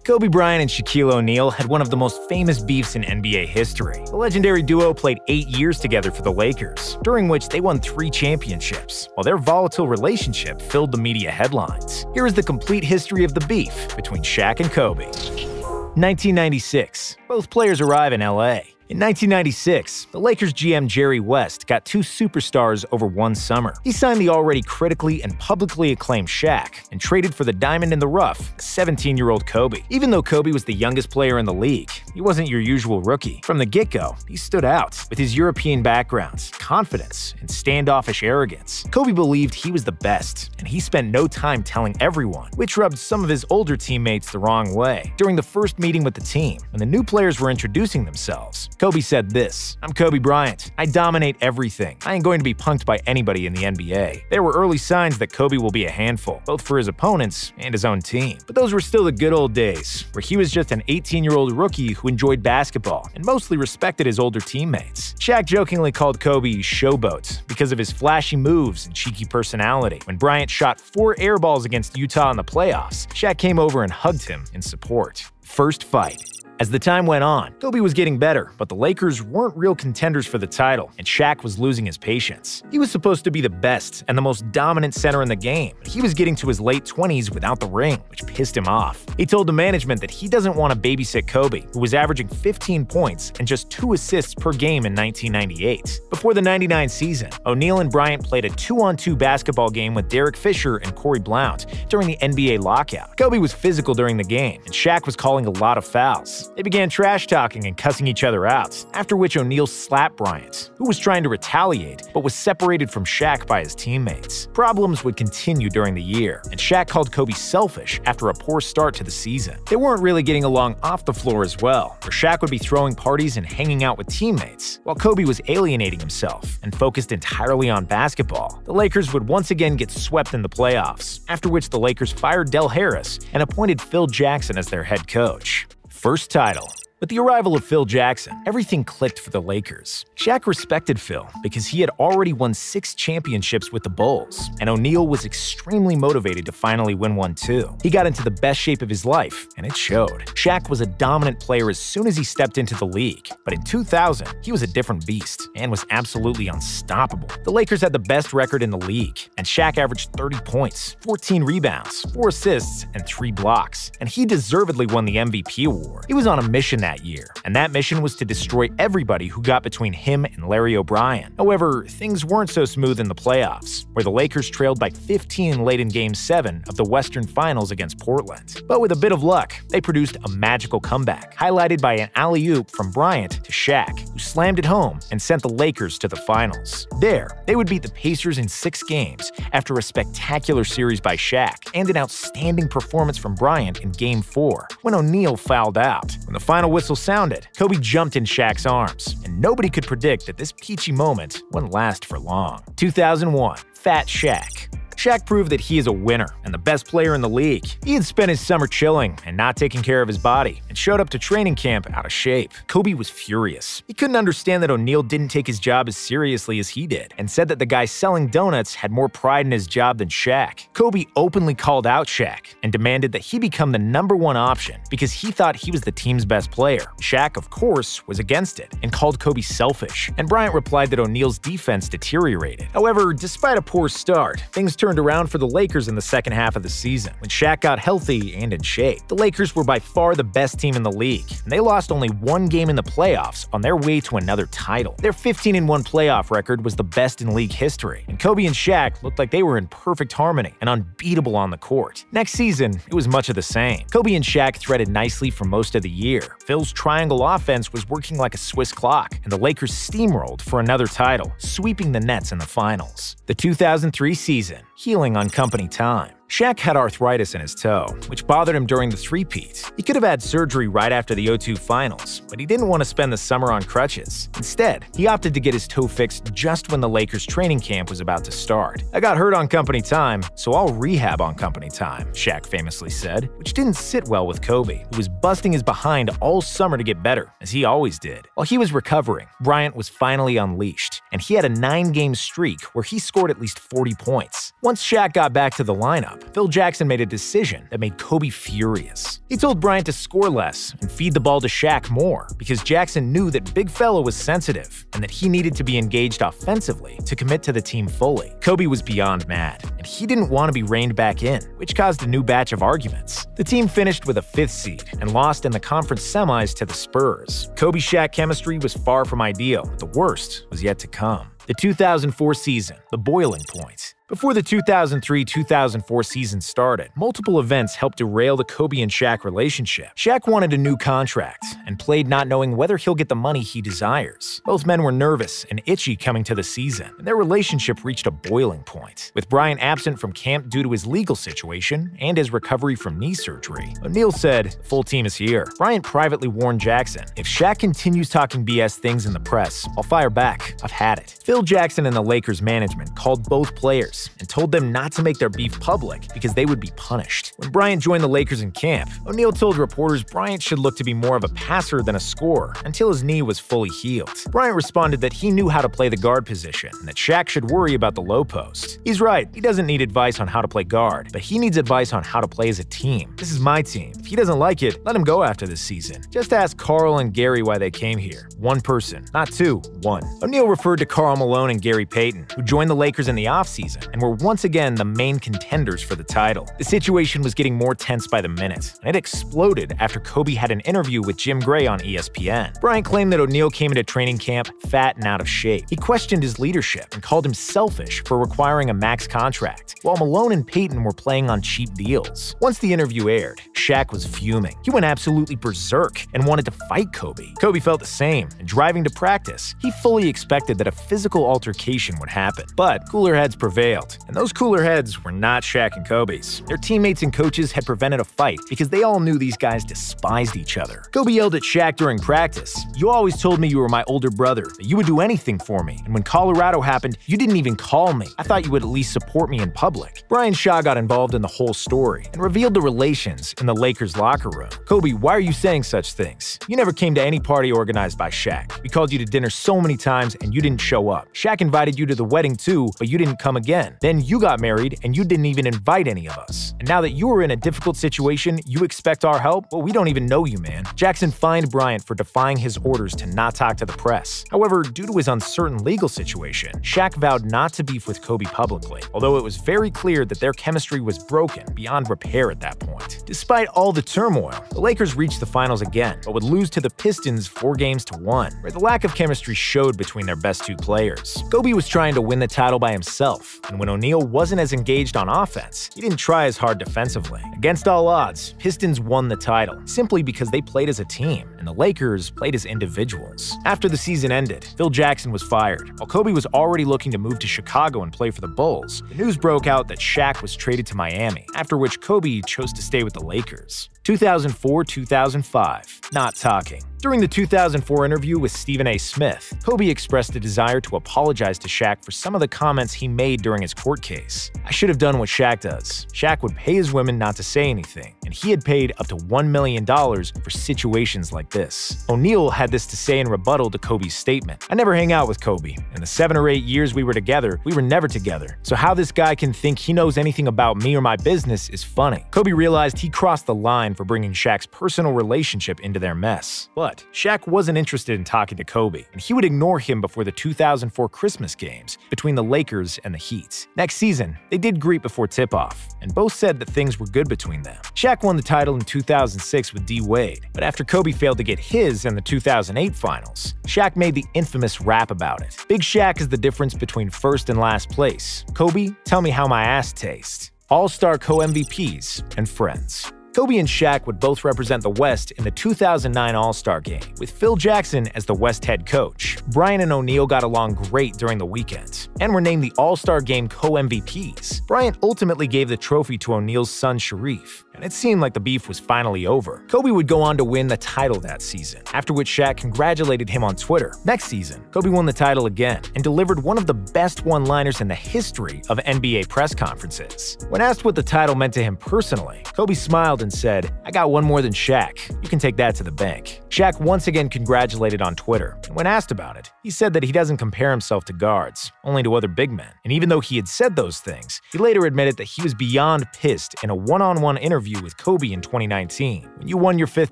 Kobe Bryant and Shaquille O'Neal had one of the most famous beefs in NBA history. The legendary duo played 8 years together for the Lakers, during which they won 3 championships, while their volatile relationship filled the media headlines. Here is the complete history of the beef between Shaq and Kobe. 1996. Both players arrive in LA. In 1996, the Lakers GM Jerry West got 2 superstars over one summer. He signed the already critically and publicly acclaimed Shaq and traded for the diamond in the rough, 17-year-old Kobe. Even though Kobe was the youngest player in the league, he wasn't your usual rookie. From the get-go, he stood out. With his European background, confidence, and standoffish arrogance, Kobe believed he was the best, and he spent no time telling everyone, which rubbed some of his older teammates the wrong way. During the first meeting with the team, when the new players were introducing themselves, Kobe said this: "I'm Kobe Bryant. I dominate everything. I ain't going to be punked by anybody in the NBA." There were early signs that Kobe will be a handful, both for his opponents and his own team. But those were still the good old days, where he was just an 18-year-old rookie who enjoyed basketball and mostly respected his older teammates. Shaq jokingly called Kobe Showboat because of his flashy moves and cheeky personality. When Bryant shot 4 air balls against Utah in the playoffs, Shaq came over and hugged him in support. First fight. As the time went on, Kobe was getting better, but the Lakers weren't real contenders for the title, and Shaq was losing his patience. He was supposed to be the best and the most dominant center in the game, but he was getting to his late 20s without the ring, which pissed him off. He told the management that he doesn't want to babysit Kobe, who was averaging 15 points and just 2 assists per game in 1998. Before the 99 season, O'Neal and Bryant played a 2-on-2 basketball game with Derek Fisher and Corey Blount during the NBA lockout. Kobe was physical during the game, and Shaq was calling a lot of fouls. They began trash-talking and cussing each other out, after which O'Neal slapped Bryant, who was trying to retaliate but was separated from Shaq by his teammates. Problems would continue during the year, and Shaq called Kobe selfish after a poor start to the season. They weren't really getting along off the floor as well, where Shaq would be throwing parties and hanging out with teammates, while Kobe was alienating himself and focused entirely on basketball. The Lakers would once again get swept in the playoffs, after which the Lakers fired Del Harris and appointed Phil Jackson as their head coach. First title. With the arrival of Phil Jackson, everything clicked for the Lakers. Shaq respected Phil because he had already won 6 championships with the Bulls, and O'Neal was extremely motivated to finally win one too. He got into the best shape of his life, and it showed. Shaq was a dominant player as soon as he stepped into the league, but in 2000, he was a different beast and was absolutely unstoppable. The Lakers had the best record in the league, and Shaq averaged 30 points, 14 rebounds, 4 assists, and 3 blocks, and he deservedly won the MVP award. He was on a mission that year, and that mission was to destroy everybody who got between him and Larry O'Brien. However, things weren't so smooth in the playoffs, where the Lakers trailed by 15 late in Game 7 of the Western Finals against Portland. But with a bit of luck, they produced a magical comeback, highlighted by an alley-oop from Bryant to Shaq, who slammed it home and sent the Lakers to the finals. There, they would beat the Pacers in 6 games after a spectacular series by Shaq and an outstanding performance from Bryant in Game 4, when O'Neal fouled out. When the final whistle sounded, Kobe jumped in Shaq's arms, and nobody could predict that this peachy moment wouldn't last for long. 2001. Fat Shaq. Shaq proved that he is a winner and the best player in the league. He had spent his summer chilling and not taking care of his body, and showed up to training camp out of shape. Kobe was furious. He couldn't understand that O'Neal didn't take his job as seriously as he did, and said that the guy selling donuts had more pride in his job than Shaq. Kobe openly called out Shaq and demanded that he become the #1 option because he thought he was the team's best player. Shaq, of course, was against it and called Kobe selfish, and Bryant replied that O'Neal's defense deteriorated. However, despite a poor start, things turned around for the Lakers in the second half of the season, when Shaq got healthy and in shape. The Lakers were by far the best team in the league, and they lost only 1 game in the playoffs on their way to another title. Their 15-1 playoff record was the best in league history, and Kobe and Shaq looked like they were in perfect harmony and unbeatable on the court. Next season, it was much of the same. Kobe and Shaq threaded nicely for most of the year. Phil's triangle offense was working like a Swiss clock, and the Lakers steamrolled for another title, sweeping the Nets in the finals. The 2003 season. Healing on company time. Shaq had arthritis in his toe, which bothered him during the three-peat. He could have had surgery right after the '02 finals, but he didn't want to spend the summer on crutches. Instead, he opted to get his toe fixed just when the Lakers training camp was about to start. "I got hurt on company time, so I'll rehab on company time," Shaq famously said, which didn't sit well with Kobe, who was busting his behind all summer to get better, as he always did. While he was recovering, Bryant was finally unleashed, and he had a 9-game streak where he scored at least 40 points. Once Shaq got back to the lineup, Phil Jackson made a decision that made Kobe furious. He told Bryant to score less and feed the ball to Shaq more because Jackson knew that Big Fella was sensitive and that he needed to be engaged offensively to commit to the team fully. Kobe was beyond mad, and he didn't want to be reined back in, which caused a new batch of arguments. The team finished with a 5th seed and lost in the conference semis to the Spurs. Kobe-Shaq chemistry was far from ideal, but the worst was yet to come. The 2004 season, the boiling point. Before the 2003-2004 season started, multiple events helped derail the Kobe and Shaq relationship. Shaq wanted a new contract and played not knowing whether he'll get the money he desires. Both men were nervous and itchy coming to the season, and their relationship reached a boiling point. With Bryant absent from camp due to his legal situation and his recovery from knee surgery, O'Neal said, "The full team is here." Bryant privately warned Jackson, "If Shaq continues talking BS things in the press, I'll fire back. I've had it." Phil Jackson and the Lakers management called both players and told them not to make their beef public because they would be punished. When Bryant joined the Lakers in camp, O'Neal told reporters Bryant should look to be more of a passer than a scorer until his knee was fully healed. Bryant responded that he knew how to play the guard position and that Shaq should worry about the low post. He's right, he doesn't need advice on how to play guard, but he needs advice on how to play as a team. This is my team. If he doesn't like it, let him go after this season. Just ask Karl and Gary why they came here. One person, not two, one. O'Neal referred to Karl Malone and Gary Payton, who joined the Lakers in the offseason and were once again the main contenders for the title. The situation was getting more tense by the minute, and it exploded after Kobe had an interview with Jim Gray on ESPN. Bryant claimed that O'Neal came into training camp fat and out of shape. He questioned his leadership and called him selfish for requiring a max contract, while Malone and Payton were playing on cheap deals. Once the interview aired, Shaq was fuming. He went absolutely berserk and wanted to fight Kobe. Kobe felt the same, and driving to practice, he fully expected that a physical altercation would happen. But cooler heads prevailed, and those cooler heads were not Shaq and Kobe's. Their teammates and coaches had prevented a fight because they all knew these guys despised each other. Kobe yelled at Shaq during practice, "You always told me you were my older brother, that you would do anything for me, and when Colorado happened, you didn't even call me. I thought you would at least support me in public." Brian Shaw got involved in the whole story and revealed the relations in the Lakers locker room. "Kobe, why are you saying such things? You never came to any party organized by Shaq. We called you to dinner so many times and you didn't show up. Shaq invited you to the wedding too, but you didn't come again. Then you got married and you didn't even invite any of us. And now that you are in a difficult situation, you expect our help? Well, we don't even know you, man." Jackson fined Bryant for defying his orders to not talk to the press. However, due to his uncertain legal situation, Shaq vowed not to beef with Kobe publicly, although it was very clear that their chemistry was broken beyond repair at that point. Despite all the turmoil, the Lakers reached the finals again, but would lose to the Pistons 4-1, where the lack of chemistry showed between their best two players. Kobe was trying to win the title by himself, and when O'Neal wasn't as engaged on offense, he didn't try as hard defensively. Against all odds, Pistons won the title, simply because they played as a team, and the Lakers played as individuals. After the season ended, Phil Jackson was fired. While Kobe was already looking to move to Chicago and play for the Bulls, the news broke out that Shaq was traded to Miami, after which Kobe chose to stay with the Lakers. 2004-2005, not talking. During the 2004 interview with Stephen A. Smith, Kobe expressed a desire to apologize to Shaq for some of the comments he made during his court case. "I should have done what Shaq does. Shaq would pay his women not to say anything, and he had paid up to $1 million for situations like this." O'Neal had this to say in rebuttal to Kobe's statement. "I never hang out with Kobe. In the 7 or 8 years we were together, we were never together. So how this guy can think he knows anything about me or my business is funny." Kobe realized he crossed the line for bringing Shaq's personal relationship into their mess. But Shaq wasn't interested in talking to Kobe, and he would ignore him before the 2004 Christmas games between the Lakers and the Heat. Next season, they did greet before tip-off, and both said that things were good between them. Shaq won the title in 2006 with D. Wade, but after Kobe failed to get his in the 2008 finals, Shaq made the infamous rap about it. "Big Shaq is the difference between first and last place. Kobe, tell me how my ass tastes." All-star co-MVPs and friends. Kobe and Shaq would both represent the West in the 2009 All-Star Game, with Phil Jackson as the West head coach. Bryant and O'Neal got along great during the weekend, and were named the All-Star Game co-MVPs. Bryant ultimately gave the trophy to O'Neal's son Sharif, and it seemed like the beef was finally over. Kobe would go on to win the title that season, after which Shaq congratulated him on Twitter. Next season, Kobe won the title again, and delivered one of the best one-liners in the history of NBA press conferences. When asked what the title meant to him personally, Kobe smiled and said, "I got one more than Shaq. You can take that to the bank." Shaq once again congratulated on Twitter, and when asked about it, he said that he doesn't compare himself to guards, only to other big men. And even though he had said those things, he later admitted that he was beyond pissed in a one-on-one interview with Kobe in 2019. "When you won your 5th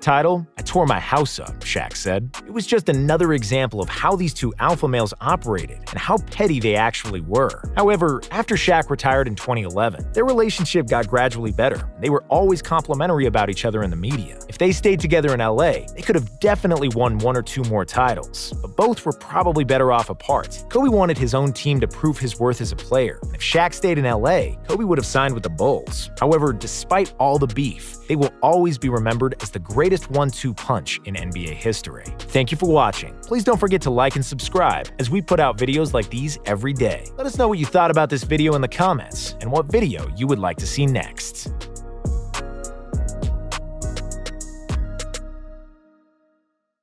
title, I tore my house up," Shaq said. It was just another example of how these two alpha males operated and how petty they actually were. However, after Shaq retired in 2011, their relationship got gradually better. They were always complimentary about each other in the media. If they stayed together in LA, they could have definitely won 1 or 2 more titles, but both were probably better off apart. Kobe wanted his own team to prove his worth as a player, and if Shaq stayed in LA, Kobe would have signed with the Bulls. However, despite all the beef, they will always be remembered as the greatest 1-2 punch in NBA history. Thank you for watching. Please don't forget to like and subscribe, as we put out videos like these every day. Let us know what you thought about this video in the comments, and what video you would like to see next.